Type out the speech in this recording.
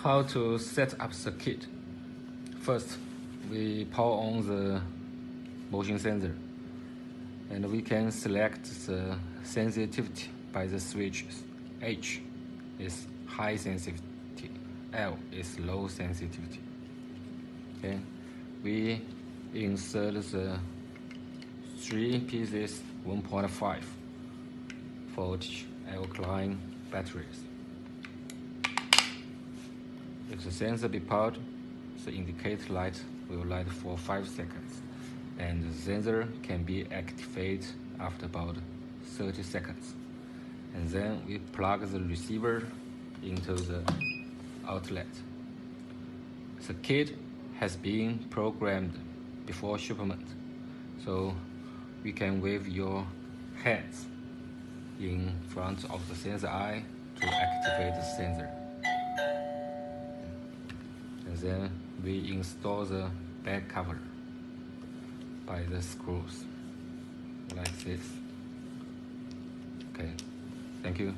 How to set up the kit. First, we power on the motion sensor, and we can select the sensitivity by the switches. H is high sensitivity, L is low sensitivity. Okay, we insert the 3 pieces 1.5 voltage alkaline batteries. If the sensor be powered, the indicator light will light for 5 seconds, and the sensor can be activated after about 30 seconds. And then we plug the receiver into the outlet. The kit has been programmed before shipment, so we can wave your hands in front of the sensor eye to activate the sensor. And then we install the back cover by the screws like this. Okay, thank you.